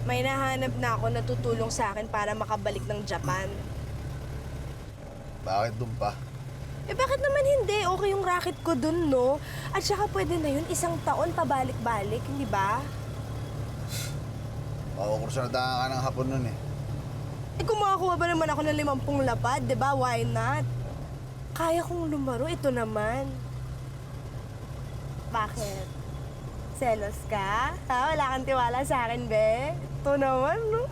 May nahanap na ako na tutulong sa akin para makabalik ng Japan. Bakit dun pa? Eh bakit naman hindi? Okay yung racket ko dun, no? At saka pwede na yun, 1 taon pabalik-balik, hindi ba? Makukurso na ka ng hapon nun eh. Eh kung makakuha ba naman ako ng 50 lapad, di ba? Why not? Kaya kong lumaro, ito naman. Bakit? Selos ka? Ha? Wala kang tiwala sa akin, be? Ito naman, no?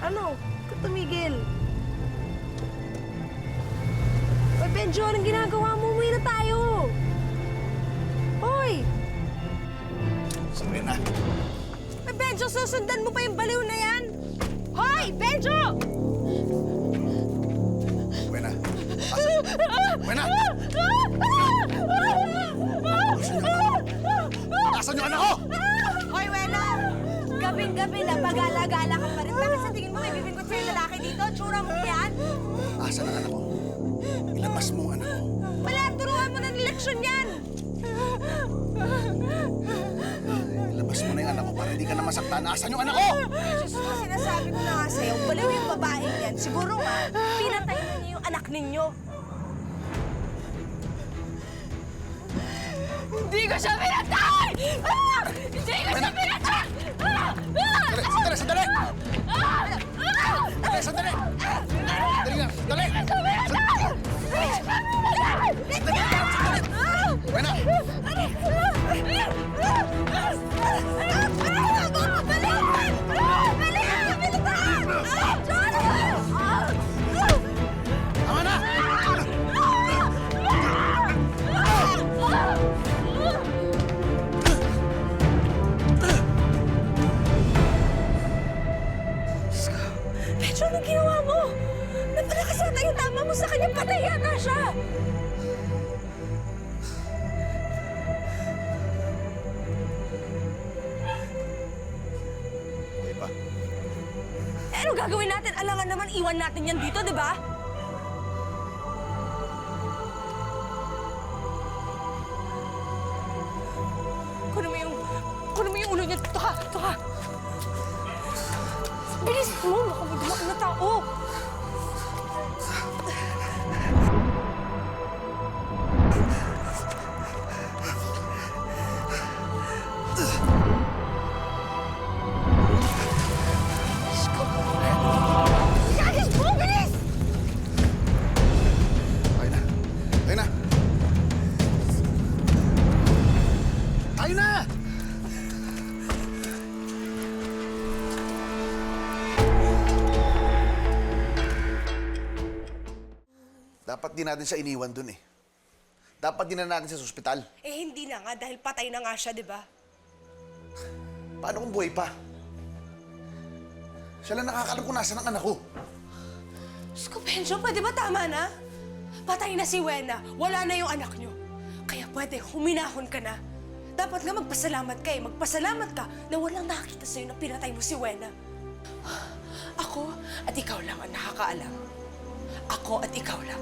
Ano? Ba't tumigil? Oy, Benjo, anong ginagawa mo? Umuwi na tayo! Hoy! Sabi na. Oy, Benjo, susundan mo pa yung baliw na yan! Hoy, Benjo! Buena. Buena! Nasaan yung anak ko? Hoy, Wena! Gabing-gabi na pag-alagala ka pa rin. Bakit sa tingin mo may bibingkot sa'yo lalaki dito? Tsura mo yan? Asan ang anak ko? Ilabas mo ang anak ko. Wala, turuan mo ng leksyon yan! Ilabas mo na yung anak ko para hindi ka na masaktan. Asan yung anak ko? Diyos ko, sinasabi ko na nga sa'yo, baliw yung babaeng yan. Siguro nga, pinatay na niyo yung anak ninyo. Hindi ko siya pinatay! Ah! Hindi ko siya pinatay! Sandali! Sandali! Sandali! Sandali! Sandali nga! Sandali! Buena! Tama na! Pedro, anong ginawa mo? Napalakas ata yung tama mo sa kanya. Patay yata siya. Okay pa. Eh, ano gagawin natin? Alangan naman iwan natin yan dito, di ba? Kunin mo yung ulo niya. Ito ka. Bilis mo! Baka may dumaan na tao! Bilis mo! Bilis! Okay na. Okay na. Tayo na! Dapat din natin siya iniwan dun eh. Dapat din na natin siya sa ospital. Eh, hindi na nga dahil patay na nga siya, di ba? Paano kung buhay pa? Siya lang nakakalam kung nasaan ang anak ko. Diyos ko, Benjo, pwede ba tama na? Patay na si Wena, wala na yung anak niyo. Kaya pwede, huminahon ka na. Dapat nga magpasalamat ka eh. Magpasalamat ka na walang nakakita sa'yo na pinatay mo si Wena. Ako at ikaw lang ang nakakaalam. Ako at ikaw lang.